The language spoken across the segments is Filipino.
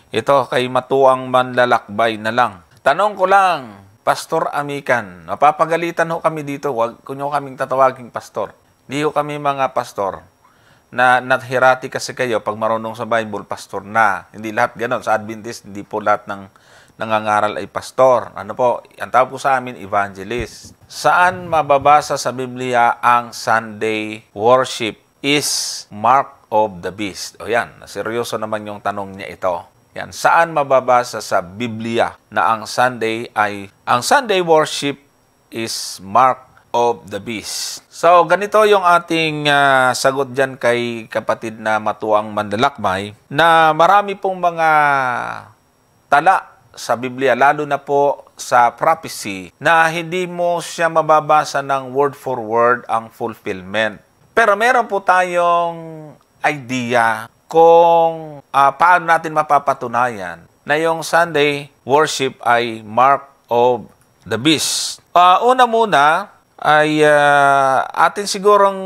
Ito kay Matuang Manlalakbay na lang. Tanong ko lang, Pastor Amican, napapagalitan ho kami dito, wag ko nyo kaming tatawaging pastor. Hindi ho kami mga pastor na nathirati kasi kayo pag marunong sa Bible, pastor na. Hindi lahat ganon. Sa Adventist, hindi po lahat ng nangangaral ay pastor. Ano po? Ang tawag po sa amin, evangelist. Saan mababasa sa Biblia ang Sunday worship is mark of the beast? O yan, seryoso naman yung tanong niya ito. Yan, saan mababasa sa Biblia na ang Sunday worship is mark of the beast? So, ganito yung ating sagot dyan kay kapatid na Matuang Manlalakbay, na marami pong mga tala sa Biblia, lalo na po sa prophecy, na hindi mo siya mababasa ng word for word ang fulfillment. Pero meron po tayong idea kung paano natin mapapatunayan na yung Sunday worship ay mark of the beast. Una muna ay atin sigurong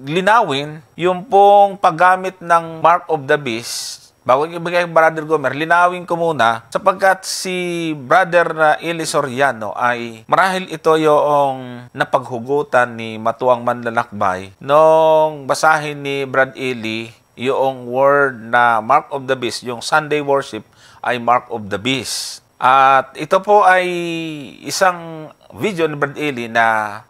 linawin yung pong paggamit ng mark of the beast. Bago ibigay Brother Gomer, linawin ko muna sapagkat si Brother Eli Soriano ay marahil ito yung napaghugutan ni Matuang Manlalakbay nung basahin ni Brad Eli yung word na mark of the beast, yung Sunday worship ay mark of the beast. At ito po ay isang video ni Brad Eli na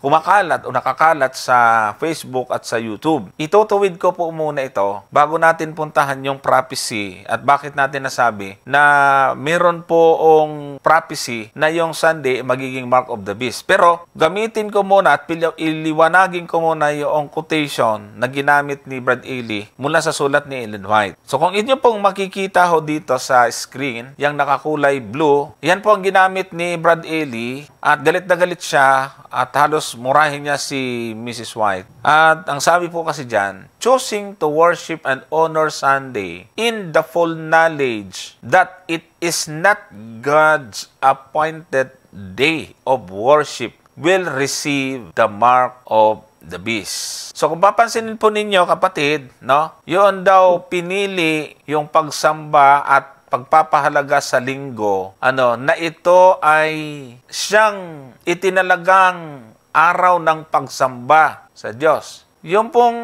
kumakalat o nakakalat sa Facebook at sa YouTube. Itutuwid ko po muna ito bago natin puntahan yung prophecy at bakit natin nasabi na meron poong prophecy na yung Sunday magiging mark of the beast. Pero gamitin ko muna at iliwanagin ko muna yung quotation na ginamit ni Brad Eli mula sa sulat ni Ellen White. So kung inyo pong makikita ho dito sa screen, yung nakakulay blue, yan po ang ginamit ni Brad Eli. At galit na galit siya at halos murahin niya si Mrs. White. At ang sabi po kasi dyan, choosing to worship and honor Sunday in the full knowledge that it is not God's appointed day of worship will receive the mark of the beast. So kung papansinin po ninyo kapatid, no, yun daw pinili yung pagsamba at pagpapahalaga sa linggo, na ito ay siyang itinalagang araw ng pagsamba sa Diyos. Yung pong,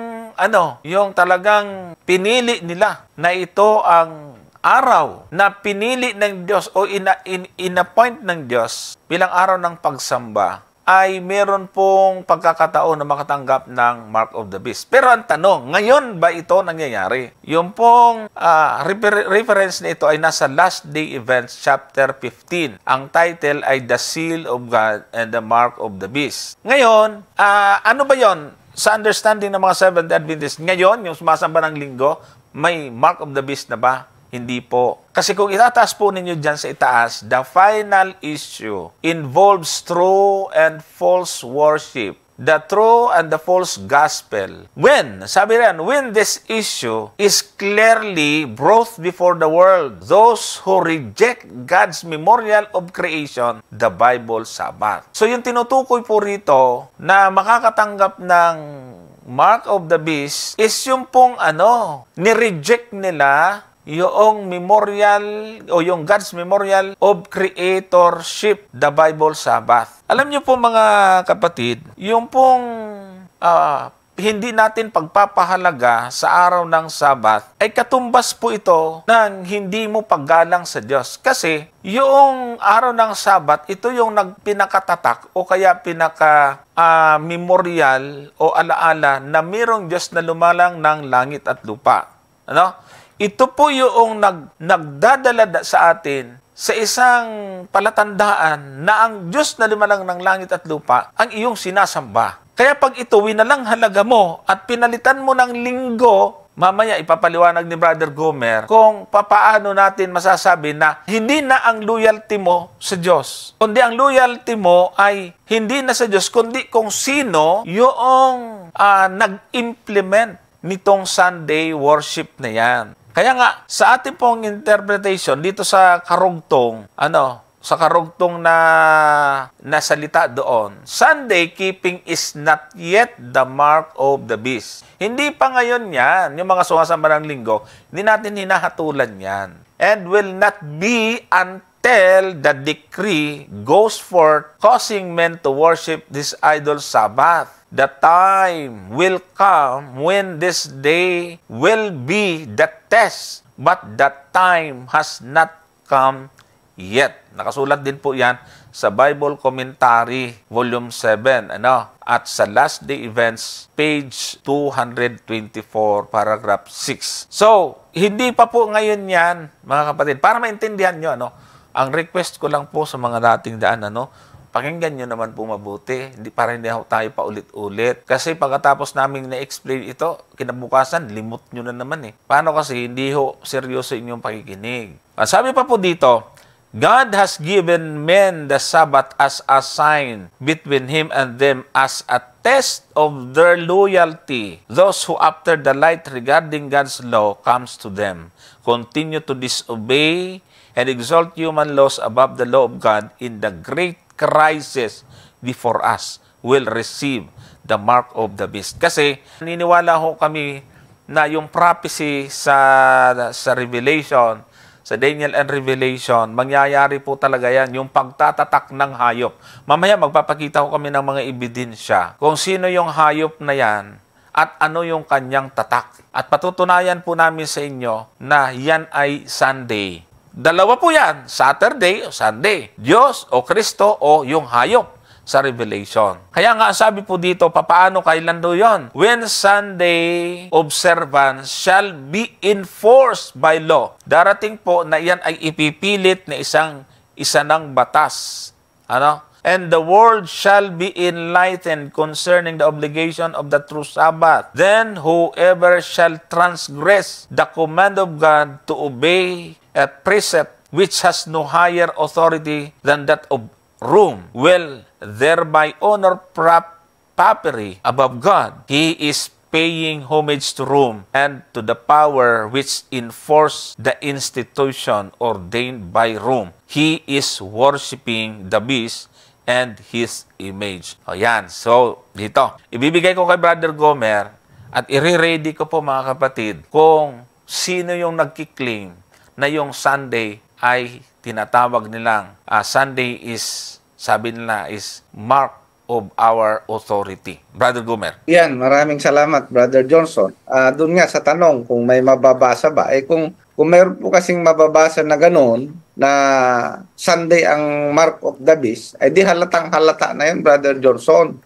yung talagang pinili nila na ito ang araw na pinili ng Diyos o in-appoint ng Diyos bilang araw ng pagsamba, ay meron pong pagkakataon na makatanggap ng mark of the beast. Pero ang tanong, ngayon ba ito nangyayari? Yung pong reference na ito ay nasa Last Day Events chapter 15. Ang title ay The Seal of God and the Mark of the Beast. Ngayon, ano ba yon? Sa understanding ng mga Seventh Adventists, ngayon, yung sumasamba ng linggo, may mark of the beast na ba? Hindi po. Kasi kung itataas po ninyo dyan sa itaas, the final issue involves true and false worship. The true and the false gospel. Sabi rin, when this issue is clearly brought before the world, those who reject God's memorial of creation, the Bible Sabbath. So yung tinutukoy po rito na makakatanggap ng mark of the beast is yung pong ni-reject nila yung memorial o yung God's memorial of creatorship, the Bible Sabbath. Alam niyo po mga kapatid, yung pong hindi natin pagpapahalaga sa araw ng Sabbath ay katumbas po ito ng hindi mo paggalang sa Diyos. Kasi yung araw ng Sabbath, ito yung pinakatatak o kaya memorial o alaala na mayroong Diyos na lumalang ng langit at lupa. Ito po yung nagdadala sa atin sa isang palatandaan na ang Diyos na lumalang ng langit at lupa ang iyong sinasamba. Kaya pag ito winalang halaga mo at pinalitan mo ng linggo, mamaya ipapaliwanag ni Brother Gomer kung papaano natin masasabi na hindi na ang loyalty mo sa Diyos. Kundi ang loyalty mo ay hindi na sa Diyos, kundi kung sino yung nag-implement nitong Sunday worship na yan. Kaya nga, sa ating pong interpretation, dito sa karugtong, sa karugtong na salita doon, Sunday keeping is not yet the mark of the beast. Hindi pa ngayon yan, yung mga sumasamba ng linggo, hindi natin hinahatulan yan. and will not be until the decree goes forth, causing men to worship this idol Sabbath. The time will come when this day will be the test, but the time has not come yet. Nakasulat din po yan sa Bible Commentary, Volume 7, at sa Last Day Events, page 224, paragraph 6. So, hindi pa po ngayon yan, mga kapatid. Para maintindihan nyo, ang request ko lang po sa mga dating daan, pakinggan nyo naman po mabuti, para hindi tayo paulit-ulit. Kasi pagkatapos namin na-explain ito, kinabukasan, limot nyo na naman eh. Paano kasi hindi seryoso inyong pakikinig? Sabi pa po dito, God has given men the Sabbath as a sign between Him and them, as a test of their loyalty. Those who after the light regarding God's law comes to them, continue to disobey and exalt human laws above the law of God in the great crisis before us, will receive the mark of the beast. Kasi naniniwala ho kami na yung prophecy sa Revelation, sa Daniel and Revelation, mangyayari po talaga yan, yung pagtatatak ng hayop. Mamaya magpapakita ko kami ng mga ebidensya kung sino yung hayop na yan at ano yung kanyang tatak. At patutunayan po namin sa inyo na yan ay Sunday. Dalawa po yan, Saturday o Sunday. Diyos o Kristo o yung hayop sa Revelation. Kaya nga sabi po dito, papaano kailan do yon? When Sunday observance shall be enforced by law. Darating po na yan ay ipipilit na isa ng batas. And the world shall be enlightened concerning the obligation of the true Sabbath. Then whoever shall transgress the command of God to obey a precept which has no higher authority than that of Rome will thereby honor papery above God. He is paying homage to Rome and to the power which enforce the institution ordained by Rome. He is worshiping the beast and his image. Ayan. So, dito. Ibibigay ko kay Brother Gomer at i-ready ko po mga kapatid kung sino yung nagkiklaim na yung Sunday ay tinatawag nilang Sunday is, sabi nila, is mark of our authority. Brother Gomer. Yan, maraming salamat, Brother Johnson. Doon nga sa tanong kung may mababasa ba, kung mayroon po kasing mababasa na gano'n, na Sunday ang mark of the beast, di halatang halata na yun, Brother Johnson.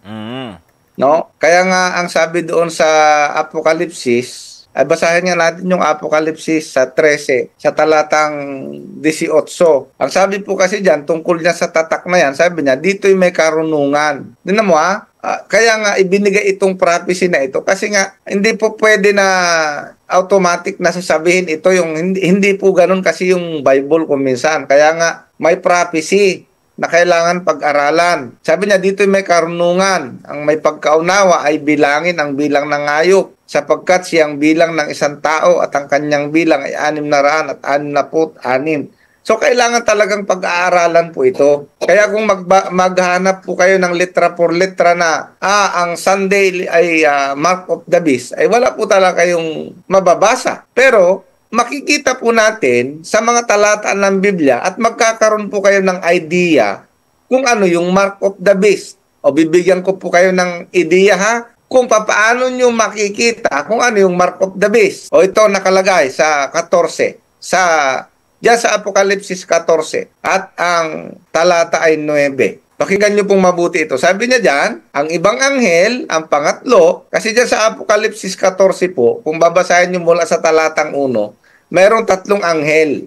No? Kaya nga ang sabi doon sa Apokalipsis, basahin nga natin yung Apokalipsis sa 13, sa talatang 18. Ang sabi po kasi dyan, tungkol niya sa tatak na yan, sabi niya, dito'y may karunungan. Tignan mo kaya nga ibinigay itong prophecy na ito kasi nga hindi po pwede na automatic na sasabihin ito yung hindi po ganun kasi yung Bible kung minsan. Kaya nga may prophecy na kailangan pag-aralan. Sabi niya dito may karunungan. Ang may pagkaunawa ay bilangin ang bilang ng hayop sapagkat siyang bilang ng isang tao at ang kanyang bilang ay 666. So, kailangan talagang pag-aaralan po ito. Kaya kung maghanap po kayo ng letra por letra na, ang Sunday ay mark of the beast, ay wala po talaga kayong mababasa. Pero, makikita po natin sa mga talata ng Biblia at magkakaroon po kayo ng idea kung ano yung mark of the beast. O bibigyan ko po kayo ng idea kung paano nyo makikita kung ano yung mark of the beast. O ito nakalagay sa 14, diyan sa Apokalipsis 14 at ang talata ay 9. Pakinggan nyo pong mabuti ito. Sabi niya diyan, ang ibang anghel, ang pangatlo, kasi diyan sa Apokalipsis 14 po, kung babasahin nyo mula sa talatang 1, mayroong 3 anghel.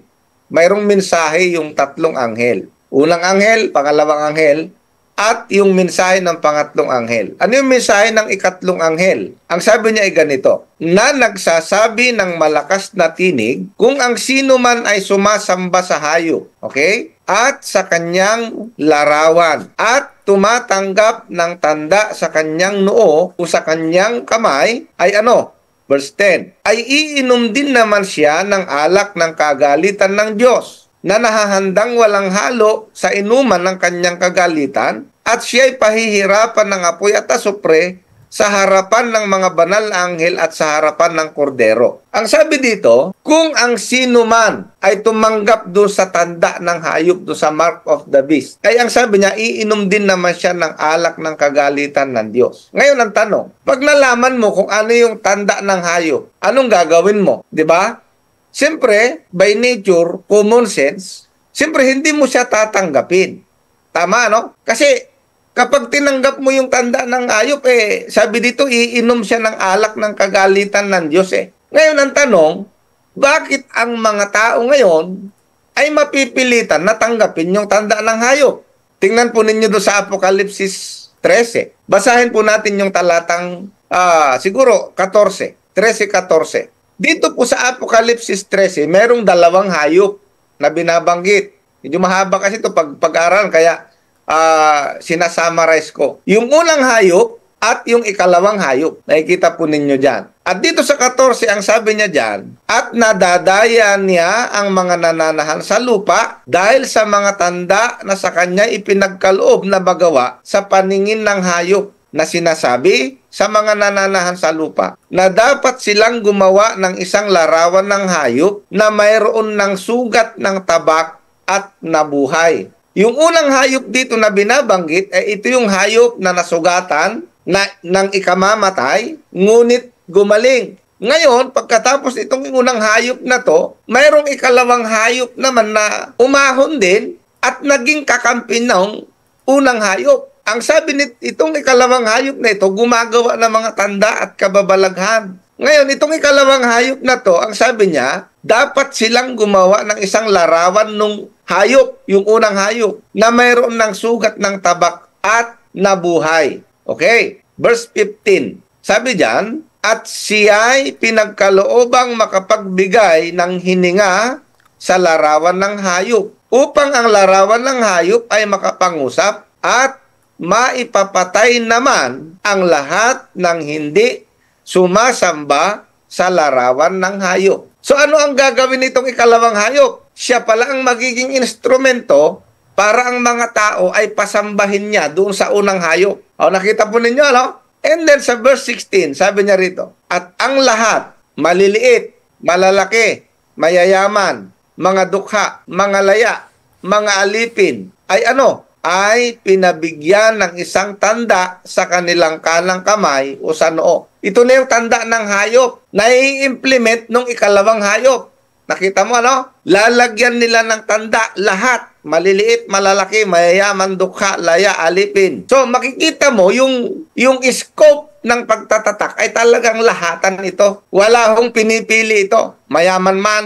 Mayroong mensahe yung 3 anghel. Unang anghel, pangalawang anghel, at yung mensahe ng pangatlong anghel. Ano yung mensahe ng ikatlong anghel? Ang sabi niya ay ganito, na nagsasabi ng malakas na tinig kung ang sino man ay sumasamba sa hayop, okay? At sa kanyang larawan, at tumatanggap ng tanda sa kanyang noo o sa kanyang kamay, ay ano? Verse 10, ay iinom din naman siya ng alak ng kagalitan ng Diyos, na nahahandang walang halo sa inuman ng kanyang kagalitan, at siya'y pahihirapan ng apoy at asupre sa harapan ng mga banal na anghel at sa harapan ng kordero. Ang sabi dito, kung ang sino man ay tumanggap doon sa tanda ng hayop, doon sa mark of the beast, ay ang sabi niya, iinom din naman siya ng alak ng kagalitan ng Diyos. Ngayon ang tanong, pag nalaman mo kung ano yung tanda ng hayop, anong gagawin mo? Di ba? Siyempre, by nature, common sense, siyempre hindi mo siya tatanggapin. Tama, no? Kasi kapag tinanggap mo yung tanda ng hayop, sabi dito, iinom siya ng alak ng kagalitan ng Diyos. Ngayon, ang tanong, bakit ang mga tao ngayon ay mapipilitan na tanggapin yung tanda ng hayop? Tingnan po ninyo doon sa Apokalipsis 13. Basahin po natin yung talatang, siguro, 14. 13-14. Dito po sa Apokalipsis 13, merong dalawang hayop na binabanggit. Medyo mahaba kasi ito pag-aaral, kaya sinasummarize ko. Yung unang hayop at yung ikalawang hayop. Nakikita po ninyo dyan. At dito sa 14, ang sabi niya dyan, at nadadaya niya ang mga nananahan sa lupa dahil sa mga tanda na sa kanya ipinagkaloob na magawa sa paningin ng hayop na sinasabi sa mga nananahan sa lupa na dapat silang gumawa ng isang larawan ng hayop na mayroon ng sugat ng tabak at nabuhay. Yung unang hayop dito na binabanggit, ito yung hayop na nasugatan ng ikamamatay, ngunit gumaling. Ngayon, pagkatapos itong unang hayop na to, mayroong ikalawang hayop naman na umahon din at naging kakampi ng unang hayop. Ang sabi itong ikalawang hayop na ito, gumagawa ng mga tanda at kababalaghan. Ngayon, itong ikalawang hayop na to, ang sabi niya, dapat silang gumawa ng isang larawan nung hayop, yung unang hayop, na mayroon ng sugat ng tabak at nabuhay. Okay, verse 15. Sabi diyan, at siya'y pinagkaloobang makapagbigay ng hininga sa larawan ng hayop, upang ang larawan ng hayop ay makapangusap at maipapatay naman ang lahat ng hindi sumasamba sa larawan ng hayop. So ano ang gagawin nitong ikalawang hayop? Siya pala ang magiging instrumento para ang mga tao ay pasambahin niya doon sa unang hayop. O, nakita po ninyo, no? And then sa verse 16, sabi niya rito, at ang lahat, maliliit, malalaki, mayayaman, mga dukha, mga laya, mga alipin, ay ano? Ay pinabigyan ng isang tanda sa kanilang kanang kamay o sa noo. Ito na yung tanda ng hayop na i-implement nung ikalawang hayop. Nakita mo, ano? Lalagyan nila ng tanda lahat. Maliliit, malalaki, mayayaman, dukha, laya, alipin. So, makikita mo yung scope ng pagtatatak ay talagang lahatan ito. Wala hong pinipili ito. Mayaman man,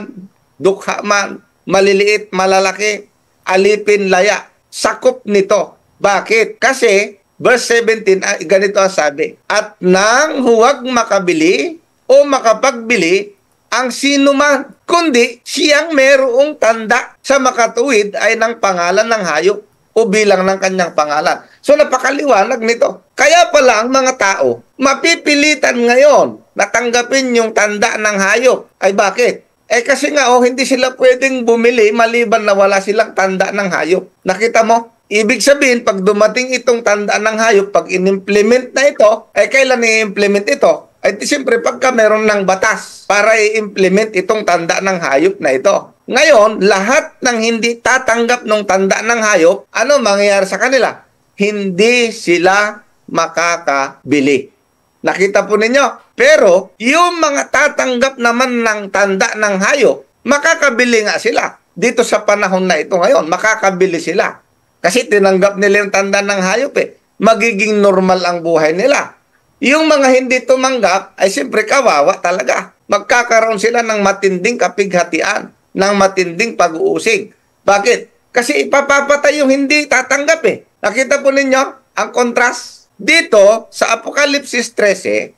dukha man, maliliit, malalaki, alipin, laya. Sakop nito. Bakit? Kasi, verse 17, ganito ang sabi, at nang huwag makabili o makapagbili ang sino man, kundi siyang merong tanda sa makatuwid ay ng pangalan ng hayop o bilang ng kanyang pangalan. So napakaliwanag nito. Kaya pala ang mga tao mapipilitan ngayon na tanggapin yung tanda ng hayop. Ay bakit? Kasi nga hindi sila pwedeng bumili maliban na wala silang tanda ng hayop. Nakita mo? Ibig sabihin, pag dumating itong tanda ng hayop, pag in-implement na ito, kailan i-implement ito? Siyempre, pagka meron ng batas para i-implement itong tanda ng hayop na ito. Ngayon, lahat ng hindi tatanggap ng tanda ng hayop, ano mangyayari sa kanila? Hindi sila makakabili. Nakita po ninyo? Pero, yung mga tatanggap naman ng tanda ng hayop, makakabili nga sila. Dito sa panahon na ito ngayon, makakabili sila. Kasi tinanggap nila yung tanda ng hayop Magiging normal ang buhay nila. Yung mga hindi tumanggap, ay siyempre kawawa talaga. Magkakaroon sila ng matinding kapighatian, ng matinding pag-uusig. Bakit? Kasi ipapapatay yung hindi tatanggap Nakita po ninyo ang contrast? Dito, sa Apokalipsis 13,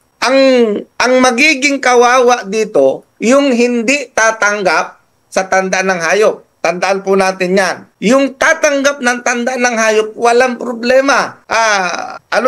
ang magiging kawawa dito, yung hindi tatanggap sa tanda ng hayop. Tandaan po natin yan. Yung tatanggap ng tanda ng hayop, walang problema.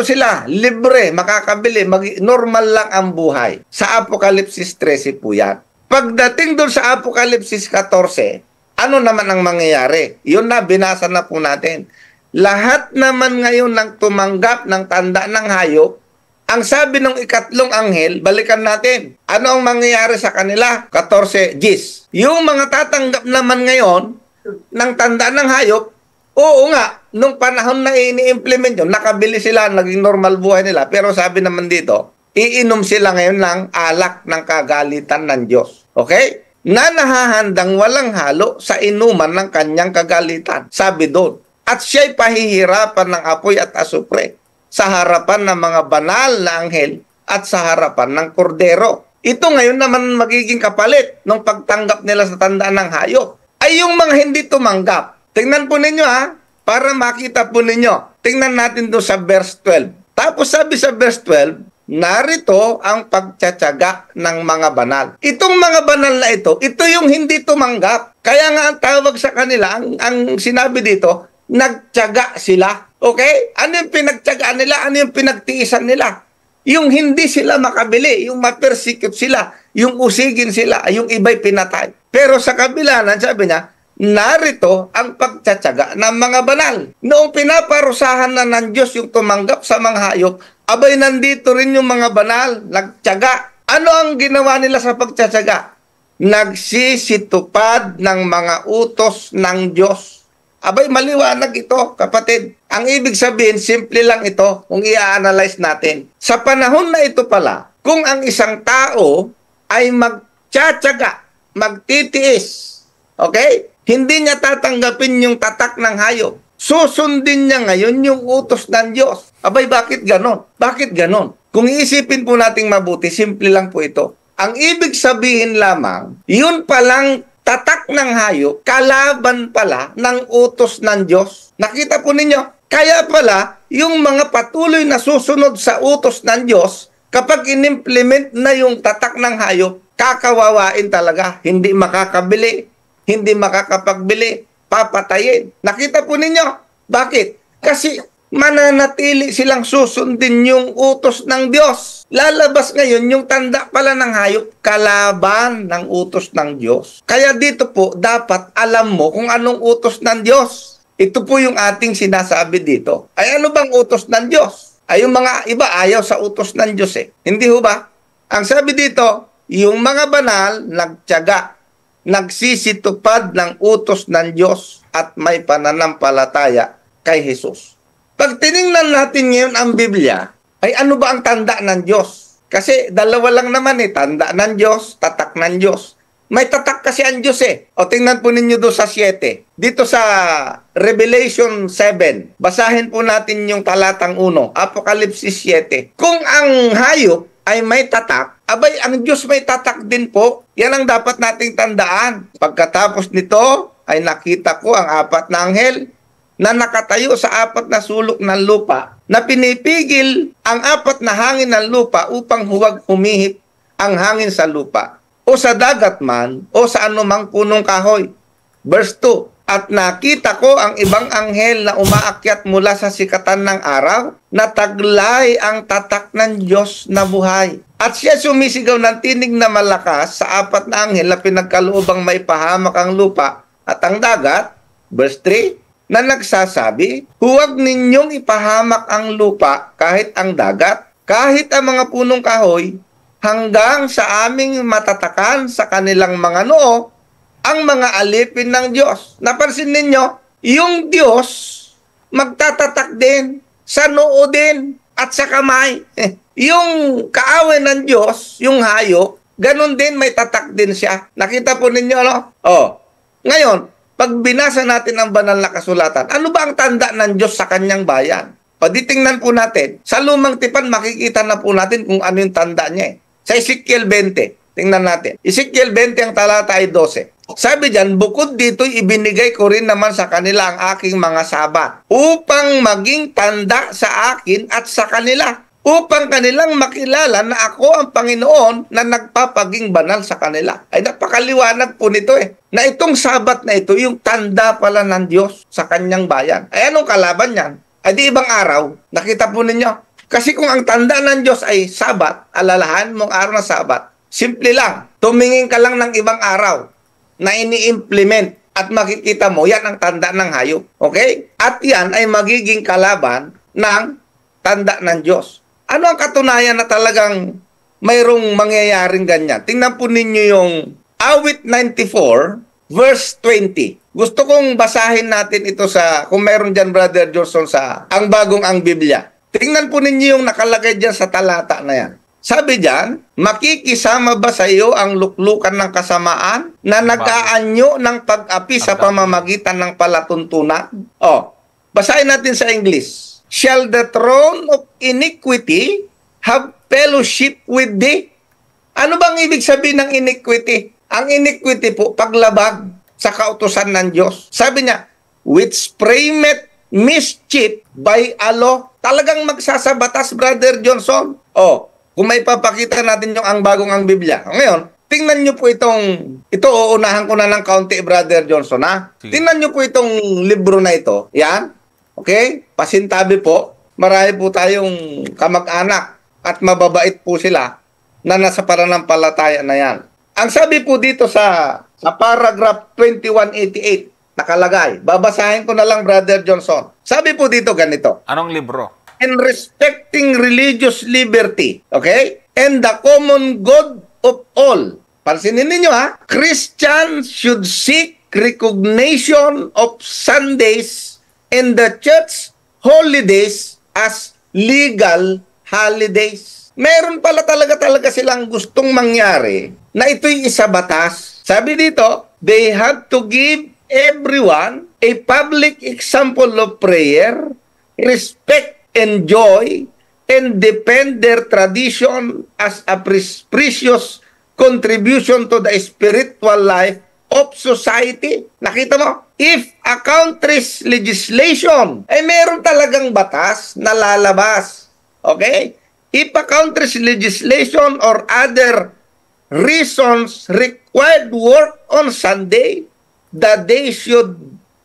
Sila? Libre, makakabili, normal lang ang buhay. Sa Apokalipsis 13 po yan. Pagdating doon sa Apokalipsis 14, ano naman ang mangyayari? Yun na, binasa na po natin. Lahat naman ngayon ng tumanggap ng tanda ng hayop Ang sabi ng ikatlong anghel, balikan natin. Ano ang mangyayari sa kanila? 14 Gs. Yung mga tatanggap naman ngayon ng tanda ng hayop, oo nga, nung panahon na ini-implement yun, nakabili sila, naging normal buhay nila. Pero sabi naman dito, iinom sila ngayon ng alak ng kagalitan ng Diyos. Okay? Na nahahandang walang halo sa inuman ng kanyang kagalitan. Sabi doon. At siya'y pahihirapan ng apoy at asupre sa harapan ng mga banal na anghel at sa harapan ng kordero. Ito ngayon naman magiging kapalit ng pagtanggap nila sa tandaan ng hayop. Ay yung mga hindi tumanggap. Tingnan po ninyo para makita po ninyo. Tingnan natin doon sa verse 12. Tapos sabi sa verse 12, narito ang pagtsatsaga ng mga banal. Itong mga banal na ito yung hindi tumanggap. Kaya nga ang tawag sa kanila, ang sinabi dito, nagtyaga sila. Okay? Ano yung pinagtyagaan nila? Ano yung pinagtiisan nila? Yung hindi sila makabili, yung ma-persecute sila, yung usigin sila, yung iba'y pinatay. Pero sa kabilanan, sabi niya, narito ang pagtsatsaga ng mga banal. Noong pinaparusahan na ng Diyos yung tumanggap sa mga hayop, abay nandito rin yung mga banal, nagtyaga. Ano ang ginawa nila sa pagtsatsaga? Nagsisitupad ng mga utos ng Diyos. Abay, maliwanag ito, kapatid. Ang ibig sabihin, simple lang ito kung i-analyze natin. Sa panahon na ito pala, kung ang isang tao ay magtsatsaga, magtitiis, okay? Hindi niya tatanggapin yung tatak ng hayop. Susundin niya ngayon yung utos ng Diyos. Abay, bakit ganon? Bakit ganon? Kung iisipin po nating mabuti, simple lang po ito. Ang ibig sabihin lamang, yun palang tatak ng hayop, kalaban pala ng utos ng Diyos. Nakita po ninyo? Kaya pala, yung mga patuloy na susunod sa utos ng Diyos, kapag in-implement na yung tatak ng hayop, kakawawain talaga. Hindi makakabili, hindi makakapagbili, papatayin. Nakita po ninyo? Bakit? Kasi mananatili silang susundin yung utos ng Diyos. Lalabas ngayon yung tanda pala ng hayop, kalaban ng utos ng Diyos. Kaya dito po, dapat alam mo kung anong utos ng Diyos. Ito po yung ating sinasabi dito. Ay ano bang utos ng Diyos? Ay yung mga iba ayaw sa utos ng Diyos eh. Hindi ho ba? Ang sabi dito, yung mga banal nagtiyaga, nagsisitupad ng utos ng Diyos at may pananampalataya kay Jesus. Pag tiningnan natin ngayon ang Biblia, ay ano ba ang tanda ng Diyos? Kasi dalawa lang naman tanda ng Diyos, tatak ng Diyos. May tatak kasi ang Diyos O tingnan po ninyo doon sa 7. Dito sa Revelation 7, basahin po natin yung talatang 1, Apokalipsis 7. Kung ang hayop ay may tatak, abay ang Diyos may tatak din po. Yan ang dapat nating tandaan. Pagkatapos nito ay nakita ko ang 4 na anghel na nakatayo sa 4 na sulok ng lupa, na pinipigil ang 4 na hangin ng lupa upang huwag humihip ang hangin sa lupa, o sa dagat man, o sa anumang punong kahoy. Verse 2, at nakita ko ang ibang anghel na umaakyat mula sa sikatan ng araw, na taglay ang tatak ng Diyos na buhay. At siya sumisigaw ng tinig na malakas sa 4 na anghel na pinagkaloobang may pahamak ang lupa at ang dagat. Verse 3, na nagsasabi, huwag ninyong ipahamak ang lupa kahit ang dagat, kahit ang mga punong kahoy, hanggang sa aming matatakan sa kanilang mga noo ang mga alipin ng Diyos. Napansin ninyo, yung Diyos magtatatak din sa noo din at sa kamay. Yung kaaway ng Diyos, yung hayop, ganun din may tatak din siya. Nakita po ninyo, no? Ngayon, pag binasa natin ang banal na kasulatan, ano ba ang tanda ng Diyos sa kanyang bayan? Paditingnan po natin. Sa lumang tipan, makikita na po natin kung ano yung tanda niya. Sa Ezekiel 20, tingnan natin. Ezekiel 20, ang talata ay 12. Sabi diyan, bukod dito, ibinigay ko rin naman sa kanila ang aking mga sabat upang maging tanda sa akin at sa kanila, upang kanilang makilala na ako ang Panginoon na nagpapaging banal sa kanila. Ay napakaliwanag po nito na itong sabat na ito, yung tanda pala ng Diyos sa kanyang bayan. Ay anong kalaban yan? Ay di ibang araw. Nakita po ninyo? Kasi kung ang tanda ng Diyos ay sabat, alalahan mong araw na sabat, simple lang, tumingin ka lang ng ibang araw na ini-implement at makikita mo, yan ang tanda ng hayop. Okay? At yan ay magiging kalaban ng tanda ng Diyos. Ano ang katunayan na talagang mayroong mangyayaring ganyan? Tingnan po ninyo yung Awit 94, verse 20. Gusto kong basahin natin ito sa, kung meron dyan, Brother Johnson, sa Ang Bagong Ang Biblia. Tingnan po ninyo yung nakalagay dyan sa talata na yan. Sabi dyan, makikisama ba sa iyo ang luklukan ng kasamaan na nag-aanyo ng pag-api sa pamamagitan ng palatuntunan? Basahin natin sa English. Shall the throne of iniquity have fellowship with thee? Ano bang ibig sabihin ng iniquity? Ang iniquity po, paglabag sa kautusan ng Diyos. Sabi niya, which frameth mischief by a law. Talagang magsasabatas, Brother Johnson. Kung may papakita natin yung Ang Bagong Ang Biblia. Ngayon, tingnan nyo po ito uunahan ko na ng kaunti, Brother Johnson, ha? Sige. Tingnan nyo po itong libro na ito. Yan. Okay? Pasintabi po. Marami po tayong kamag-anak at mababait po sila na nasa pananampalataya na yan. Ang sabi po dito sa paragraph 2188, nakalagay. Babasahin ko na lang, Brother Johnson. Sabi po dito ganito. Anong libro? In respecting religious liberty, okay? And the common good of all. Pansinin ninyo, ha? Christians should seek recognition of Sundays and the church holidays as legal holidays. Meron pala talaga silang gustong mangyari na ito'y isa batas. Sabi dito, they have to give everyone a public example of prayer, respect and joy, and defend their tradition as a precious contribution to the spiritual life of society. Nakita mo? If a country's legislation ay meron talagang batas na lalabas, okay? If a country's legislation or other reasons required work on Sunday, the day should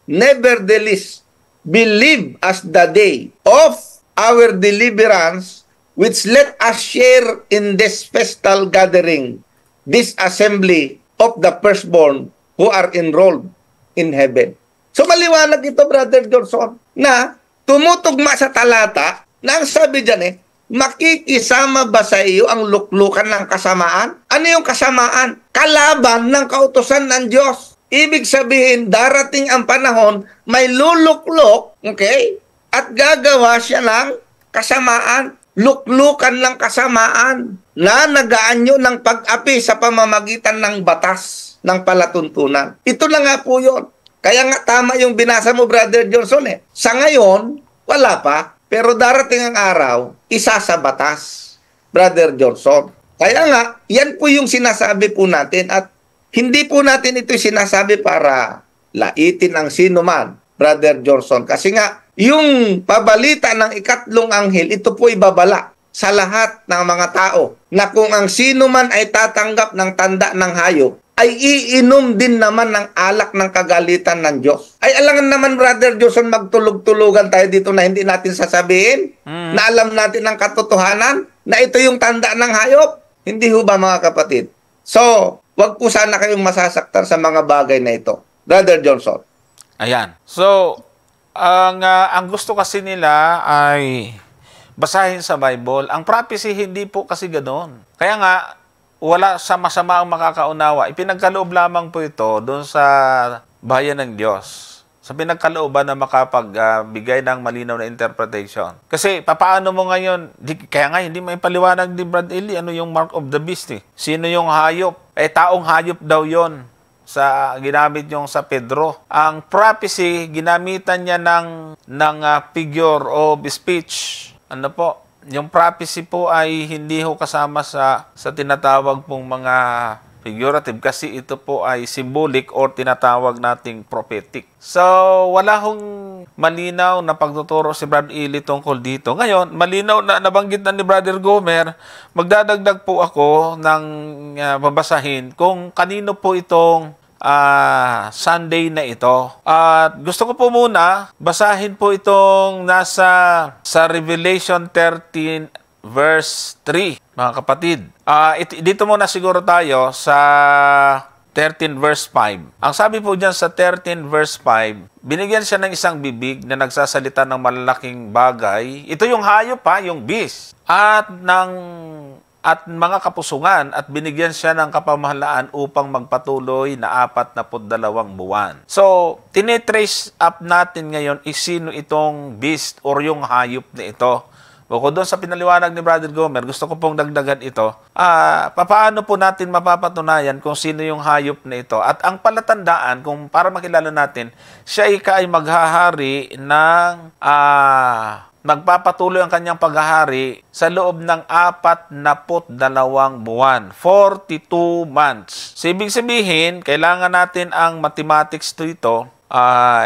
nevertheless be lived as the day of our deliverance, which let us share in this festal gathering, this assembly of the firstborn who are enrolled in heaven. So maliwanag ito, Brother Johnson, na tumutugma sa talata na ang sabi dyan makikisama ba sa iyo ang luklukan ng kasamaan? Ano yung kasamaan? Kalaban ng kautusan ng Diyos. Ibig sabihin, darating ang panahon, may luluklok, okay? At gagawa siya ng kasamaan. Luklukan ng kasamaan na nagaanyo ng pag-api sa pamamagitan ng batas ng palatuntunan. Ito na nga po yun. Kaya nga tama yung binasa mo, Brother Johnson. Sa ngayon, wala pa. Pero darating ang araw, isa sa batas, Brother Johnson. Kaya nga, yan po yung sinasabi po natin at hindi po natin ito sinasabi para laitin ang sino man, Brother Johnson. Kasi nga, yung pabalita ng ikatlong anghel, ito po ibabala sa lahat ng mga tao na kung ang sino man ay tatanggap ng tanda ng hayop, ay iinom din naman ng alak ng kagalitan ng Diyos. Ay alangan naman, Brother Johnson, magtulog-tulugan tayo dito na hindi natin sasabihin, na alam natin ang katotohanan, na ito yung tanda ng hayop. Hindi ho ba, mga kapatid? So, wag po sana kayong masasaktan sa mga bagay na ito. Brother Johnson. Ayan. So, ang gusto kasi nila ay basahin sa Bible. Ang prophecy, hindi po kasi ganoon. Kaya nga, wala sa masama ang makakaunawa. Ipinagkaloob lamang po ito doon sa bayan ng Diyos. Sa pinagkalooban na makapagbigay ng malinaw na interpretation. Kasi, papaano mo ngayon, kaya nga hindi may paliwanag ni Brad Eli, ano yung mark of the beast Sino yung hayop? Taong hayop daw yon sa ginamit yung sa Pedro. Ang prophecy, ginamitan niya ng figure of speech. Ano po? Yung prophecy po ay hindi ho kasama sa tinatawag pong mga figurative kasi ito po ay symbolic or tinatawag nating prophetic. So, wala hong malinaw na pagtuturo si Brad Eli tungkol dito. Ngayon, malinaw na nabanggit na ni Brother Gomer, magdadagdag po ako ng babasahin kung kanino po itong Sunday na ito. At gusto ko po muna basahin po itong sa Revelation 13 verse 3, mga kapatid. Dito muna siguro tayo sa 13 verse 5. Ang sabi po dyan sa 13 verse 5, binigyan siya ng isang bibig na nagsasalita ng malalaking bagay. Ito yung hayop pa, yung beast. At mga kapusungan, at binigyan siya ng kapamahalaan upang magpatuloy na 42 buwan. So, tinitrace up natin ngayon sino itong beast or yung hayop na ito. Bukod doon sa pinaliwanag ni Brother Gomer, gusto ko pong dagdagan ito. Paano po natin mapapatunayan kung sino yung hayop na ito? At ang palatandaan, kung para makilala natin, siya ay maghahari ng magpapatuloy ang kanyang paghahari sa loob ng 42 buwan, 42 months. So, ibig sabihin, kailangan natin ang mathematics dito.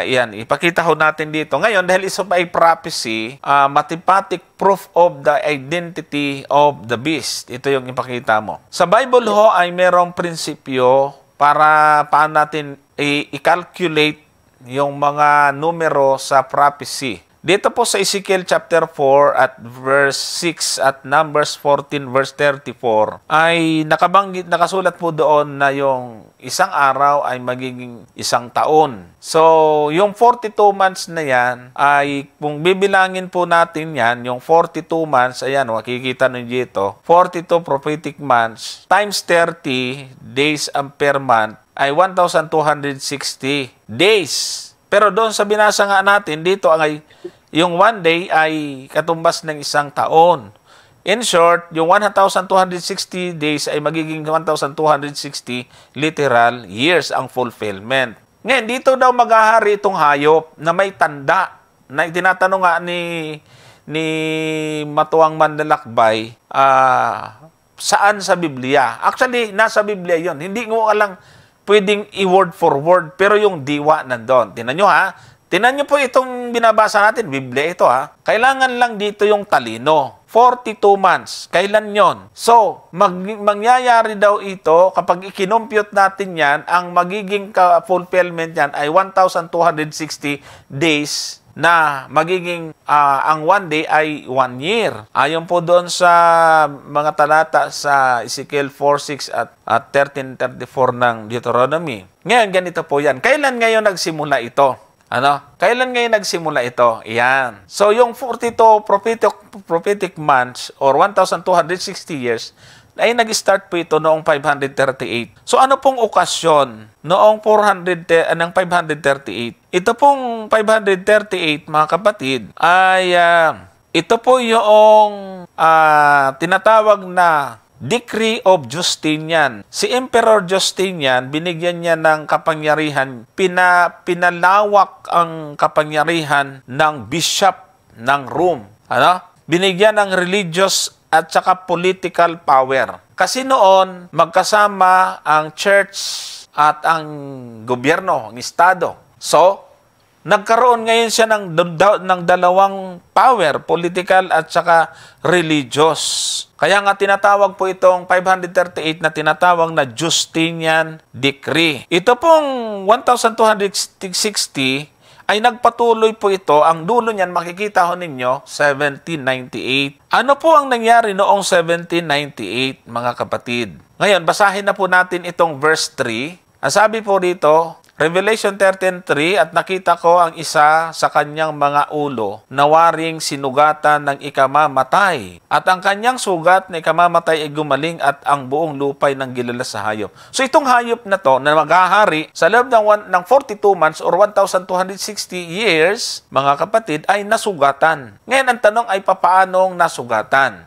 Yan, ipakita ho natin dito. Ngayon, dahil ito ay prophecy, mathematic proof of the identity of the beast. Ito yung ipakita mo. Sa Bible ho ay merong prinsipyo para paano natin i-calculate yung mga numero sa prophecy. Dito po sa Ezekiel chapter 4 at verse 6 at Numbers 14 verse 34 ay nakasulat po doon na yung isang araw ay magiging isang taon. So, yung 42 months na yan ay kung bibilangin po natin yan, yung 42 months, ayan, makikita nyo dito, 42 prophetic months times 30 days per month ay 1,260 days. Pero doon sa binasa nga natin, dito ay yung 1 day ay katumbas ng isang taon. In short, yung 1,260 days ay magiging 1,260 literal years ang fulfillment. Ngayon, dito daw maghahari itong hayop na may tanda na tinatanong nga ni Matuang Manlalakbay, saan sa Biblia? Actually, nasa Biblia yon. Hindi mo alang pwedeng i-word for word, pero yung diwa nandun. Tinan nyo ha. Tinan nyo po itong binabasa natin. Biblia ito ha. Kailangan lang dito yung talino. 42 months. Kailan yon? So, mangyayari daw ito, kapag ikinompute natin yan, ang magiging fulfillment yan ay 1,260 days na magiging ang 1 day ay 1 year. Ayon po doon sa mga talata sa Ezekiel 4:6 at 13:34 ng Deuteronomy. Ngayon, ganito po yan. Kailan ngayon nagsimula ito? Kailan ngayon nagsimula ito? Yan. So, yung 42 prophetic months or 1,260 years ay nag-start po ito noong 538. So, ano pong okasyon noong 538? Ito pong 538, mga kapatid, ay ito po yung tinatawag na Decree of Justinian. Si Emperor Justinian, binigyan niya ng kapangyarihan, pinalawak ang kapangyarihan ng bishop ng Rome. Binigyan ng religious at saka political power. Kasi noon, magkasama ang church at ang gobyerno, ang estado. So, nagkaroon ngayon siya ng dalawang power, political at saka religious. Kaya nga tinatawag po itong 538 na tinatawag na Justinian Decree. Ito pong 1,260 ay nagpatuloy po ito. Ang dulo niyan, makikita ho ninyo, 1798. Ano po ang nangyari noong 1798, mga kapatid? Ngayon, basahin na po natin itong verse 3. Ang sabi po dito, Revelation 13:3, at nakita ko ang isa sa kanyang mga ulo na waring sinugatan ng ikamamatay. At ang kanyang sugat na ikamamatay ay gumaling at ang buong lupay ng gilala sa hayop. So itong hayop na to na maghahari sa loob ng 42 months or 1,260 years, mga kapatid, ay nasugatan. Ngayon ang tanong ay papaanong nasugatan?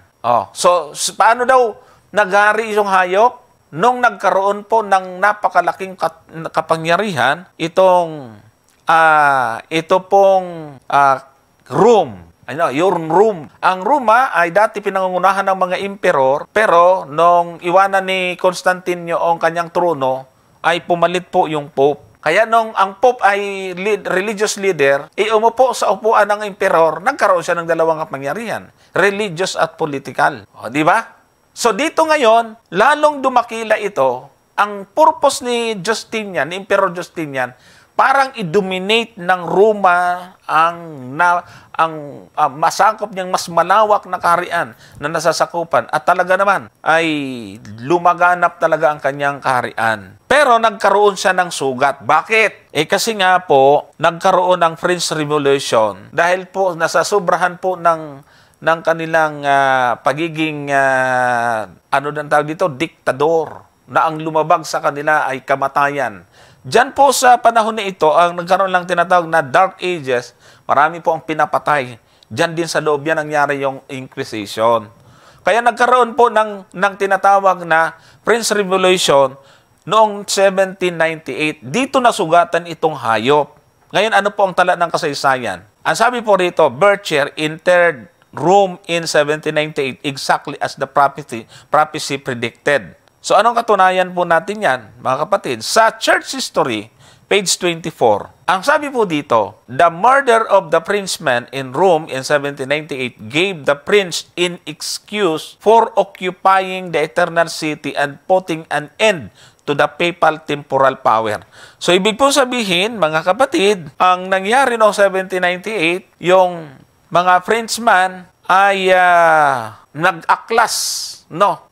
So paano daw naghari itong hayop? Nung nagkaroon po ng napakalaking kapangyarihan, ito pong Rome. Yung Rome. Ang Roma ay dati pinangungunahan ng mga emperor, pero nung iwanan ni Constantine ang kanyang trono, ay pumalit po yung Pope. Kaya nung ang Pope ay religious leader, umupo sa upuan ng emperor, nagkaroon siya ng dalawang kapangyarihan, religious at political. Di ba? So dito ngayon, lalong dumakila ito, ang purpose ni Justinian, ni Emperor Justinian, parang i-dominate ng Roma ang masakop niyang mas malawak na kaharian na nasasakupan. At talaga naman, ay lumaganap talaga ang kanyang kaharian. Pero nagkaroon siya ng sugat. Bakit? Kasi nga po, nagkaroon ng French Revolution dahil po nasasobrahan po ng kanilang pagiging, ano nang tawag dito, diktador, na ang lumabag sa kanila ay kamatayan. Diyan po sa panahon na ito, ang nagkaroon lang tinatawag na Dark Ages, marami po ang pinapatay. Diyan din sa loob yan nangyari yung Inquisition. Kaya nagkaroon po ng tinatawag na French Revolution noong 1798. Dito nasugatan itong hayop. Ngayon, ano po ang tala ng kasaysayan? Ang sabi po rito, Bircher entered Rome in 1798 exactly as the prophecy predicted. So, anong katunayan po natin yan, mga kapatid? Sa church history, page 24, ang sabi po dito, the murder of the princeman in Rome in 1798 gave the prince in excuse for occupying the eternal city and putting an end to the papal temporal power. So, ibig po sabihin, mga kapatid, ang nangyari noong 1798, yung mga Frenchman ay nag-aklas,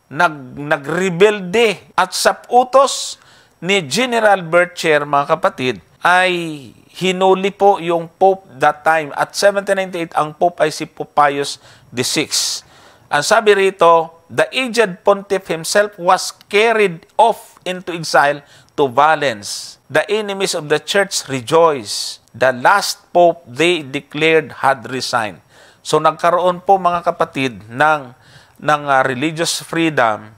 nagrebelde, at sa utos ni General Bircher, mga kapatid, ay hinuli po yung Pope that time. At 1798, ang Pope ay si Pope Pius VI. Ang sabi rito, the aged pontiff himself was carried off into exile to Valence. The enemies of the church rejoiced. The last Pope they declared had resigned. So nagkaroon po, mga kapatid, ng religious freedom.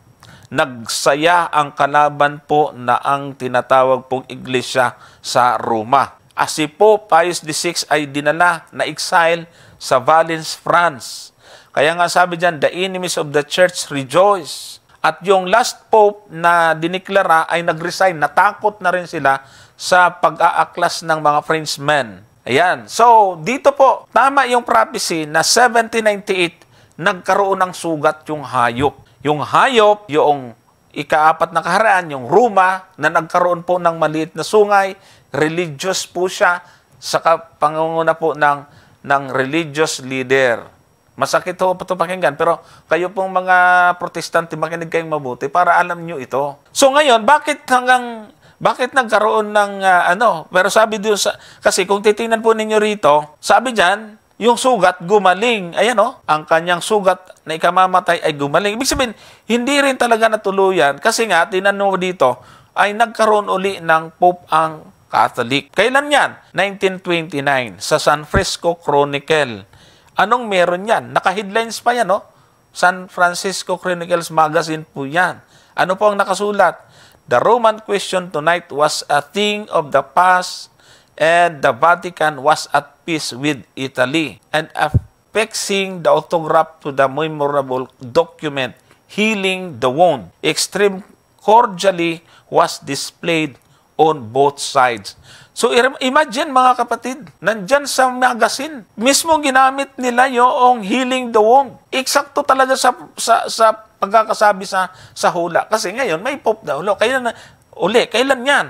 Nagsaya ang kalaban po na ang tinatawag pong iglesia sa Roma. As si Pope Pius VI ay dinala na exile sa Valence, France. Kaya nga sabi dyan, the enemies of the church rejoice. At yung last Pope na diniklara ay nag-resign. Natakot na rin sila sa pag-aaklas ng mga Frenchmen. Ayan. So, dito po, tama yung prophecy na 1798, nagkaroon ng sugat yung hayop. Yung hayop, yung ika-4 na kaharaan, yung Roma, na nagkaroon po ng maliit na sungay, religious po siya, sa pangunguna po ng religious leader. Masakit ho ito pakinggan, pero kayo pong mga protestante, makinig kayong mabuti para alam nyo ito. So ngayon, bakit nagkaroon ng pero sabi doon kasi kung titingnan po ninyo rito, sabi diyan, yung sugat gumaling. Ayan ang kanyang sugat na ikamamatay ay gumaling. Ibig sabihin, hindi rin talaga natuluyan kasi nga, tinanong dito, ay nagkaroon uli ng Pope ang Catholic. Kailan yan? 1929 sa San Francisco Chronicle. Anong meron yan? Naka-headlines pa yan, San Francisco Chronicles Magazine po yan. Ano po ang nakasulat? The Roman question tonight was a thing of the past, and the Vatican was at peace with Italy, and affixing the autograph to the memorable document, healing the wound, extreme cordially was displayed on both sides. So imagine, mga kapatid, nandyan sa magazine, mismo ginamit nila yung healing the wound. Eksakto talaga sa pagkakasabi sa hula. Kasi ngayon, may Pope na ulo. Kailan yan?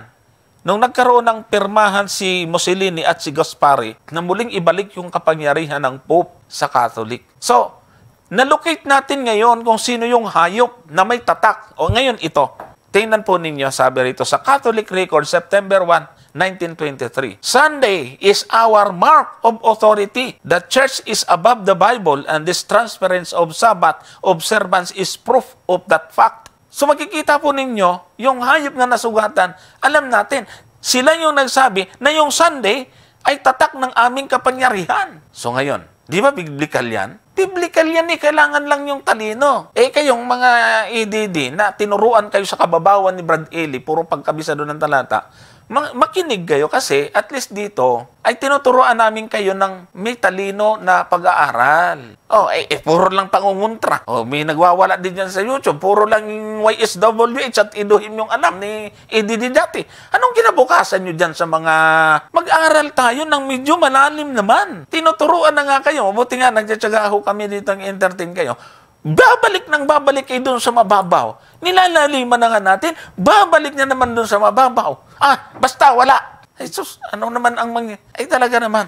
Nung nagkaroon ng pirmahan si Mussolini at si Gaspari, na muling ibalik yung kapangyarihan ng Pope sa Catholic. So, nalocate natin ngayon kung sino yung hayop na may tatak. O ngayon ito, tingnan po ninyo, sabi rito sa Catholic Record, September 1, 1923. Sunday is our mark of authority. The church is above the Bible, and this transference of Sabbath observance is proof of that fact. So makikita po ninyo, yung hayop na nasugatan, alam natin, sila yung nagsabi na yung Sunday ay tatak ng aming kapangyarihan. So ngayon, di ba biblical yan? Biblical yan kailangan lang yung talino. Kayong mga EDD na tinuruan kayo sa kababawan ni Brad Ely, puro pagkabisado ng talata, makinig kayo kasi at least dito ay tinuturuan namin kayo ng may talino na pag-aaral. Puro lang pangunguntra. May nagwawala din dyan sa YouTube. Puro lang YSWH at iduhim yung alam ni EDD dati. Anong kinabukasan nyo dyan sa mga mag-aaral tayo ng medyo malalim naman? Tinuturuan na nga kayo. Mabuti nga, nagtsatsaga ako kami dito ng entertain kayo. Babalik kayo doon sa mababaw. Nilalaliman na nga natin, babalik na naman doon sa mababaw. Basta wala. Sus, ano naman ang talaga naman.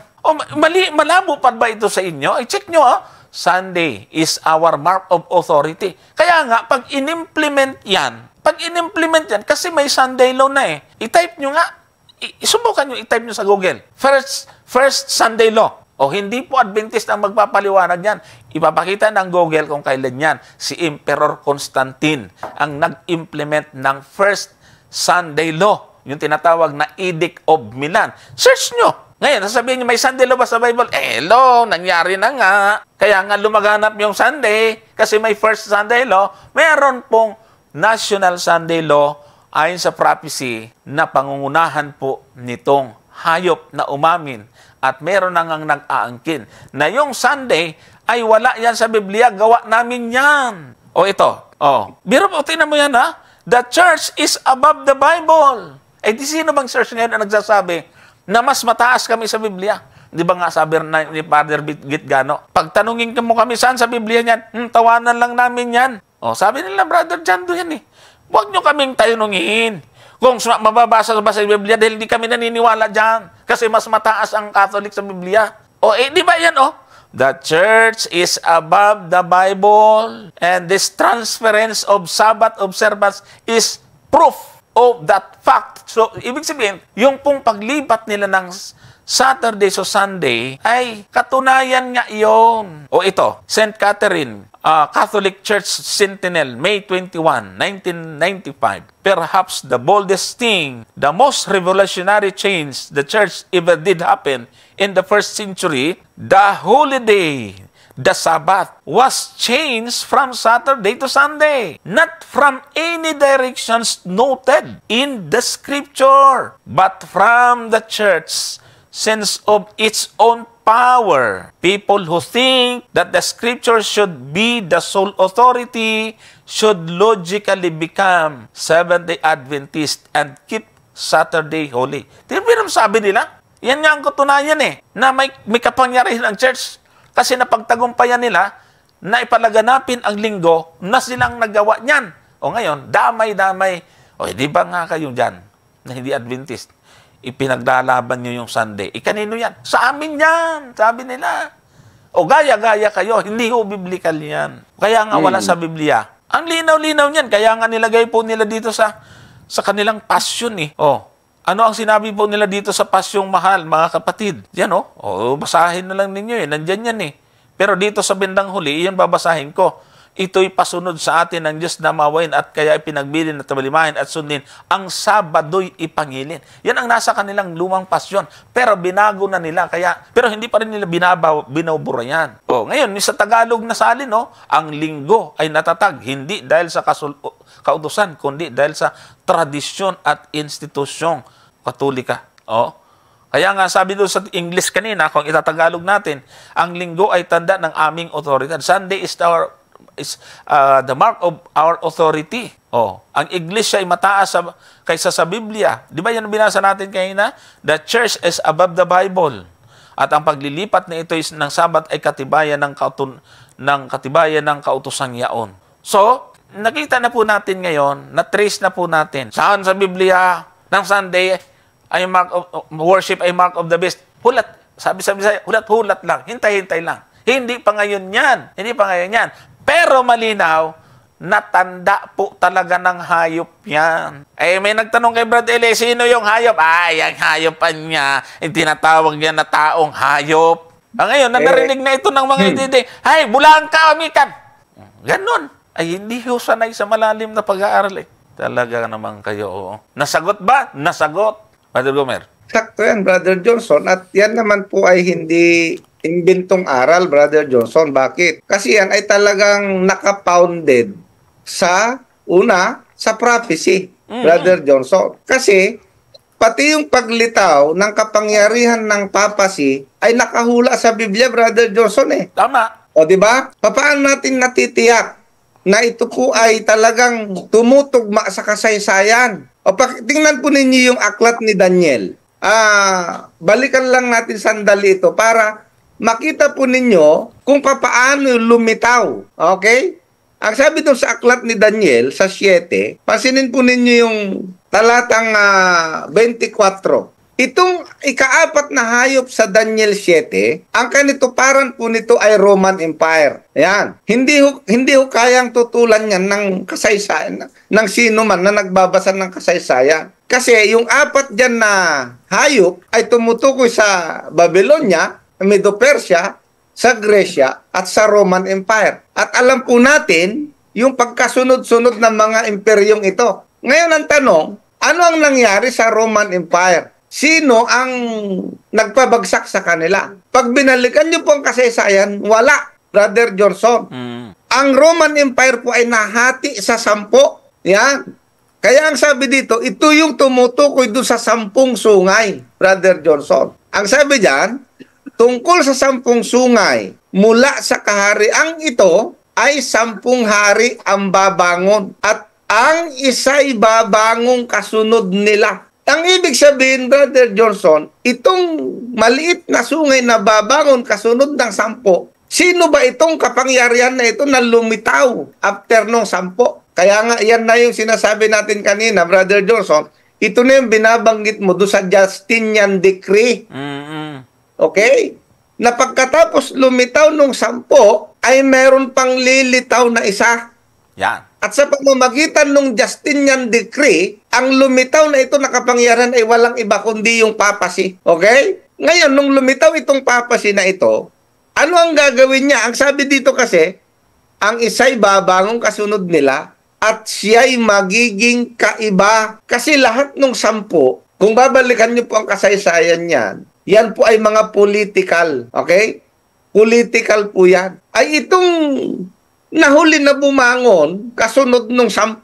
Malabo pa ba ito sa inyo? Check nyo, Sunday is our mark of authority. Kaya nga, pag in-implement yan, Pag in-implement yan, kasi may Sunday law na eh. I-type nyo nga. Isubukan nyo, i-type nyo sa Google. First Sunday law. O hindi po Adventist ang magpapaliwanag yan. Ipapakita ng Google kung kailan yan. Si Emperor Constantine ang nag-implement ng First Sunday law. Yung tinatawag na Edict of Milan. Search nyo. Ngayon, sasabihin nyo, may Sunday law ba sa Bible? Hello, nangyari na nga. Kaya nga lumaganap yung Sunday kasi may First Sunday law. Meron pong National Sunday Law ayon sa prophecy na pangungunahan po nitong hayop na umamin at meron na ngang nag-aangkin na yung Sunday ay wala yan sa Biblia, gawa namin yan. O ito, biro po, tingnan mo yan ha, the church is above the Bible. Eh di sino bang church ngayon na nagsasabi na mas mataas kami sa Biblia? Di ba nga sabi ni Father Gitgano, pagtanungin mo kami saan sa Biblia niyan, tawanan lang namin yan. Sabi nila, Brother Jando yan eh. Huwag nyo kaming tanungin kung mababasa ba sa Biblia dahil di kami naniniwala dyan. Kasi mas mataas ang Catholic sa Biblia. Di ba yan The church is above the Bible and this transference of Sabbath observance is proof of that fact. So, ibig sabihin, yung pong paglipat nila ng Saturday so Sunday ay katunayan nga iyon. Ito, St. Catherine, Catholic Church Sentinel, May 21, 1995. Perhaps the boldest thing, the most revolutionary change the church ever did happen in the first century, the holy day, the Sabbath, was changed from Saturday to Sunday, not from any directions noted in the scripture, but from the church sense of its own power. People who think that the scripture should be the sole authority should logically become Seventh-day Adventist and keep Saturday holy. Tingnan mo sabi nila? Yan nga ang katunayan na may kapangyarihan ang church kasi napagtagumpayan nila na ipalaganapin ang linggo na silang nagawa niyan. Ngayon, damay-damay. Di ba nga kayo dyan na hindi Adventist? Ipinaglalaban nyo yung Sunday. Kanino yan? Sa amin yan, sabi nila. Gaya-gaya kayo, hindi ho biblical yan. Kaya nga wala sa Biblia. Ang linaw-linaw niyan, kaya nga nilagay po nila dito sa kanilang passion ano ang sinabi po nila dito sa pasyong mahal, mga kapatid? Yan basahin na lang ninyo nandyan yan Pero dito sa bindang huli, iyon babasahin ko. Ito'y pasunod sa atin ng Diyos na mawain at kaya ipinagbilin at tabalimahin at sundin. Ang Sabado'y ipangilin. Yan ang nasa kanilang lumang pasyon. Pero binago na nila. Pero hindi pa rin nila binubura yan. Ngayon, sa Tagalog na salin, ang linggo ay natatag. Hindi dahil sa kautusan, kundi dahil sa tradisyon at institusyong Katolika. Kaya nga sabi doon sa English kanina, kung itatagalog natin, ang linggo ay tanda ng aming otoridad. Sunday is the mark of our authority. Ang Iglesia ay mataas kaysa sa Biblia. Di ba yan binasa natin kanina? The church is above the Bible. At ang paglilipat na ito ng Sabat ay katibayan ng kautosang yaon. So, nakita na po natin ngayon, na-trace na po natin. Saan sa Biblia ng Sunday ay worship ay mark of the beast? Hulat. Sabi hulat-hulat lang. Hintay-hintay lang. Hindi pa ngayon yan. Pero malinaw, natanda po talaga ng hayop yan. May nagtanong kay Brad Eli, sino yung hayop? Ang hayopan niya, tinatawag niya na taong hayop. Ngayon, narinig na ito ng mga idide, bulaan ka, umikan. Ganon. Hindi ho sanay sa malalim na pag-aaral Talaga naman kayo, Nasagot ba? Nasagot. Brother Gomer. Sakto yan, Brother Johnson. At yan naman po ay hindi imbentong aral, Brother Johnson. Bakit? Kasi yan ay talagang nakapounded sa prophecy, Brother Johnson. Kasi pati yung paglitaw ng kapangyarihan ng papacy ay nakahula sa Biblia, Brother Johnson Tama. Di ba? Paano natin natitiyak na ito po ay talagang tumutugma sa kasaysayan? Tingnan po ninyo yung aklat ni Daniel. Balikan lang natin sandali ito para makita po ninyo kung paano lumitaw. Okay? Ang sabi doon sa aklat ni Daniel, sa 7, pansinin po ninyo yung talatang 24. Itong ikaapat na hayop sa Daniel 7, ang kanituparan po nito ay Roman Empire. Ayan. Hindi ho kayang tutulan yan ng kasaysayan, ng sino man na nagbabasa ng kasaysayan. Kasi yung apat dyan na hayop ay tumutukoy sa Babylonia, Medo-Persia, sa Gresya, at sa Roman Empire. At alam po natin yung pagkasunod-sunod ng mga imperyong ito. Ngayon ang tanong, ano ang nangyari sa Roman Empire? Sino ang nagpabagsak sa kanila? Pag binalikan niyo po ang kasaysayan, wala, Brother Johnson. Ang Roman Empire po ay nahati sa 10. Yan. Kaya ang sabi dito, ito yung tumutukoy doon sa 10 sungay, Brother Johnson. Ang sabi diyan, tungkol sa 10 sungay, mula sa kahariang ito ay 10 hari ang babangon at ang isa'y babangong kasunod nila. Ang ibig sabihin, Brother Johnson, itong maliit na sungay na babangon kasunod ng 10, sino ba itong kapangyarihan na ito na lumitaw after nung 10? Kaya nga, yan na yung sinasabi natin kanina, Brother Johnson, ito na yung binabanggit mo doon sa Justinian Decree. Okay? Na pagkatapos lumitaw nung 10, ay meron pang lilitaw na isa. Yan. At sa pamamagitan ng Justinian Decree, ang lumitaw na ito na kapangyarihan ay walang iba kundi yung papacy. Okay? Ngayon, nung lumitaw itong papacy na ito, ano ang gagawin niya? Ang sabi dito kasi, ang isa'y babangong kasunod nila at siya'y magiging kaiba. Kasi lahat ng 10, kung babalikan niyo po ang kasaysayan niyan, yan po ay mga political. Okay? Political po yan. Ay itong nahuli na bumangon, kasunod nung 10,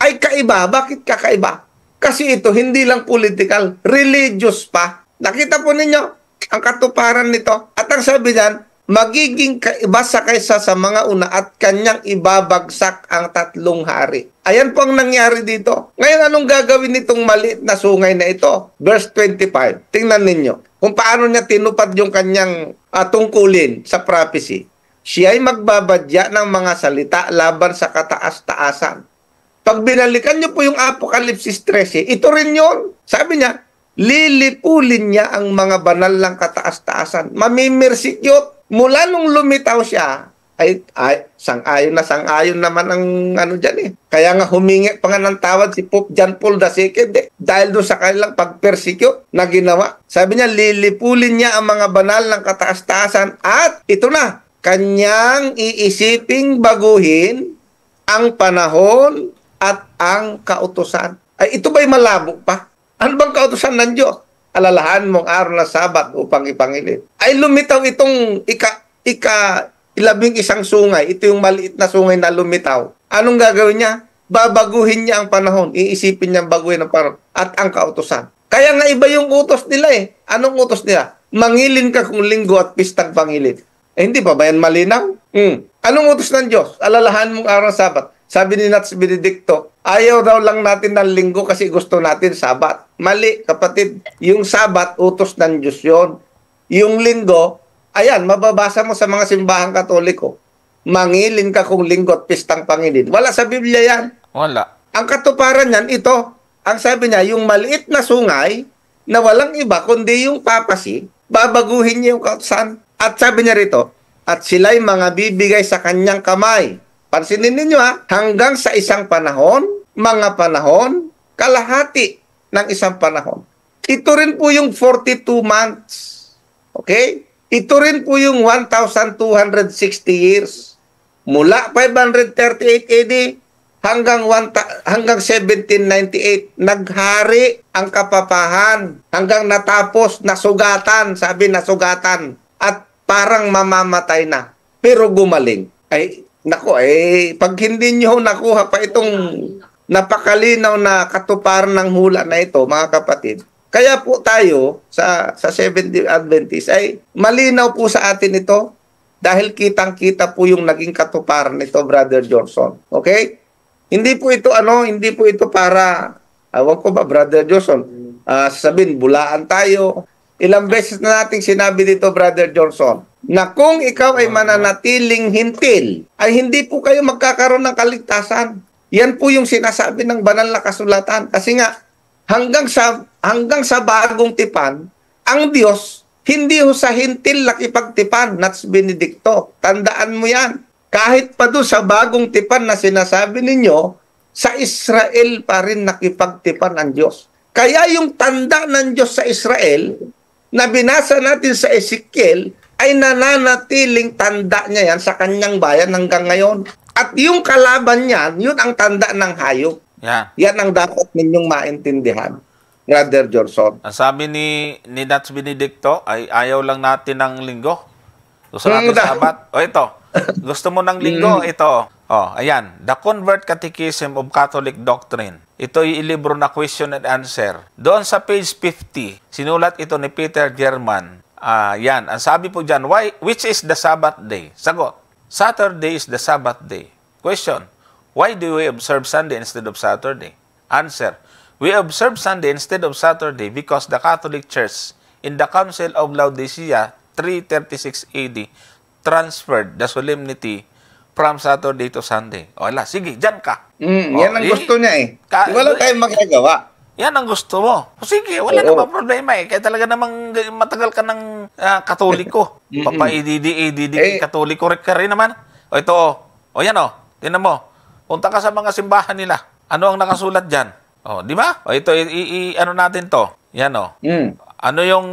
ay kaiba. Bakit kakaiba? Kasi ito, hindi lang political, religious pa. Nakita po ninyo ang katuparan nito. At ang sabi niyan, magiging kaiba sa kaysa sa mga una at kanyang ibabagsak ang 3 hari. Ayan po ang nangyari dito. Ngayon, anong gagawin nitong maliit na sungay na ito? Verse 25. Tingnan ninyo kung paano niya tinupad yung kanyang tungkulin sa prophecy. Siya ay magbabadya ng mga salita laban sa kataas-taasan. Pag binalikan niyo po yung Apokalipsis 13, ito rin yun. Sabi niya, lilipulin niya ang mga banal ng kataas-taasan. Mamimirsicute. Mula nung lumitaw siya, ay sang-ayon naman ang ano dyan eh. Kaya nga humingi pa nga ng tawad si Pope John Paul II dahil doon sa kanilang pag-persecute na ginawa. Sabi niya, lilipulin niya ang mga banal ng kataas-taasan at ito na, kanyang iisiping baguhin ang panahon at ang kautusan. Ay, ito ba'y malabo pa? Ano bang kautusan ng Diyos? Alalahan mong araw na Sabat upang ipangilin. Ay, lumitaw itong ika-11 sungay. Ito yung maliit na sungay na lumitaw. Anong gagawin niya? Babaguhin niya ang panahon. Iisipin niya baguhin ang panahon at ang kautusan. Kaya nga iba yung utos nila eh. Anong utos nila? Mangilin ka kung linggo at pistang pangilin. Eh, hindi pa ba yan malinaw? Anong utos ng Diyos? Alalahan mong araw ng Sabat. Sabi ni Nats Benedicto, ayaw daw lang natin ng linggo kasi gusto natin Sabat. Mali, kapatid. Yung Sabat, utos ng Diyos yun. Yung linggo, ayan, mababasa mo sa mga simbahang Katoliko. Mangilin ka kung linggo at pistang pangilin. Wala sa Biblia yan. Wala. Ang katuparan niyan, ito. Ang sabi niya, yung maliit na sungay na walang iba kundi yung papacy, babaguhin niya yung kautusan. At sabi niya rito, at sila'y mga bibigay sa kanyang kamay. Pansinin ninyo hanggang sa isang panahon, mga panahon, kalahati ng isang panahon. Ito rin po yung 42 months. Okay? Ito rin po yung 1,260 years. Mula 538 AD hanggang 1798, naghari ang kapapahan hanggang natapos, nasugatan, sabi nasugatan. At parang mamamatay na. Pero gumaling. Ay, naku, pag hindi nyo nakuha pa itong napakalinaw na katuparan ng hula na ito, mga kapatid, kaya po tayo sa Seventh-day Adventist ay malinaw po sa atin ito dahil kitang-kita po yung naging katuparan nito, Brother Johnson. Okay? Hindi po ito para, awan ko ba, Brother Johnson, sasabihin, bulaan tayo. Ilang beses na nating sinabi dito, Brother Johnson, na kung ikaw ay mananatiling hintil, ay hindi po kayo magkakaroon ng kaligtasan. Yan po yung sinasabi ng banal na kasulatan. Kasi nga, hanggang sa bagong tipan, ang Diyos hindi ho sa hintil nakipagtipan, Nats Benedicto. Tandaan mo yan. Kahit pa doon sa bagong tipan na sinasabi ninyo, sa Israel pa rin nakipagtipan ang Diyos. Kaya yung tanda ng Diyos sa Israel, na binasa natin sa Ezekiel, ay nananatiling tanda niya yan sa kanyang bayan hanggang ngayon. At yung kalaban niyan, yun ang tanda ng hayop. Yan. Yan ang dapat ninyong maintindihan, Brother Johnson. Ang sabi ni Nats Benedicto ay ayaw lang natin ng linggo. Gusto natin Sabat. O ito, gusto mo ng linggo? Ito. O, ayan. The Convert Catechism of Catholic Doctrine. Ito yung libro na question and answer. Doon sa page 50, sinulat ito ni Peter German. Yan. Ang sabi po dyan, which is the Sabbath day? Sagot, Saturday is the Sabbath day. Question, why do we observe Sunday instead of Saturday? Answer, we observe Sunday instead of Saturday because the Catholic Church in the Council of Laodicea 336 AD transferred the solemnity from Saturday to Sunday. O, ala, sige, dyan ka. Yan ang gusto niya eh. Wala tayong magagawa. Yan ang gusto mo. O, sige, wala namang problema eh. Kaya talaga namang matagal ka ng Katoliko. Papa-EDD, Katoliko ka rin naman. O, ito o. Yan o. Tinan mo. Punta ka sa mga simbahan nila. Ano ang nakasulat dyan? O, di ba? O, ito, ano natin to? Yan o. Ano yung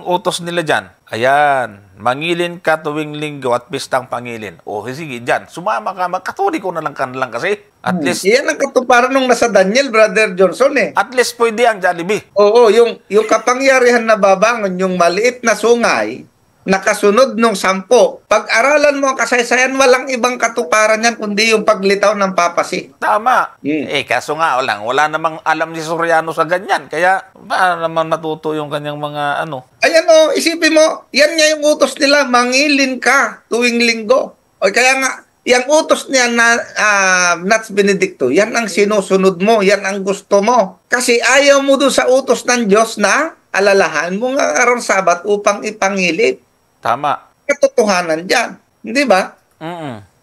utos nila dyan? Ayan, mangilin ka tuwing linggo at pistang pangilin. O, sige, dyan, sumama ka, magkatoliko na lang ka na lang kasi. At least, yan ang katuparan nung nasa Daniel, Brother Johnson eh. At least pwede ang Jollibee. Oo, yung kapangyarihan na babangon, yung maliit na sungay, nakasunod nung 10. Pag-aralan mo ang kasaysayan, walang ibang katuparan yan, kundi yung paglitaw ng papasi. Tama. Kaso nga, wala namang alam si Soriano sa ganyan. Kaya, paano naman matuto yung kanyang mga ano? Ayan o, isipin mo, yan nga yung utos nila, mangilin ka tuwing linggo. O kaya nga, yung utos niya na Nats Benedicto, yan ang sinusunod mo, yan ang gusto mo. Kasi ayaw mo doon sa utos ng Diyos na alalahan mo nga araw Sabat upang ipangilin. Tama. Katotohanan dyan. Di ba?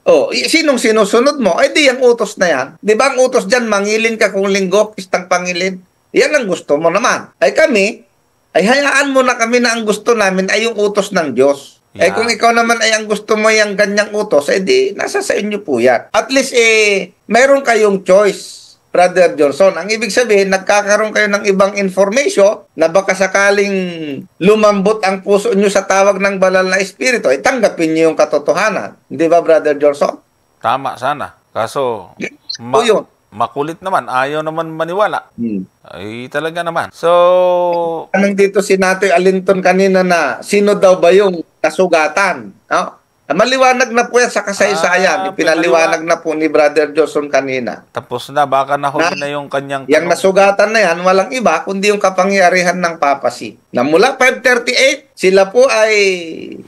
O, sinong sinusunod mo? Ay di yung utos na yan. Di ba ang utos dyan, mangilin ka kung linggo, pistang pangilin. Yan ang gusto mo naman. Ay kami, ay hayaan mo na kami na ang gusto namin ay yung utos ng Diyos. Yeah. Ay kung ikaw naman ay ang gusto mo yung ganyang utos, ay di, nasa sa inyo po yan. At least, mayroon kayong choice, Brother Johnson. Ang ibig sabihin, nagkakaroon kayo ng ibang information na baka sakaling lumambot ang puso nyo sa tawag ng banal na espiritu, ay tanggapin nyo yung katotohanan. Di ba, Brother Johnson? Tama, sana. Kaso, yun. makulit naman. Ayaw naman maniwala. Ay, talaga naman. So, anong dito si Natoy Alinton kanina na sino daw ba yung nasugatan? No? Maliwanag na po yan sa kasaysayan. Ipinaliwanag na po ni Brother Johnson kanina. Tapos na, baka nahuli na yung kanyang... Yung nasugatan na yan, walang iba, kundi yung kapangyarihan ng papasi. Na mula 538, sila po ay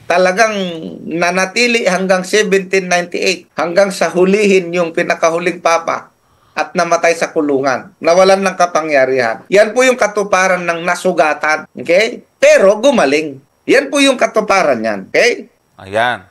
talagang nanatili hanggang 1798. Hanggang sa hulihin yung pinakahuling papa at namatay sa kulungan. Nawalan ng kapangyarihan. Yan po yung katuparan ng nasugatan. Okay? Pero gumaling. Yan po yung katuparan yan. Okay? Ayan.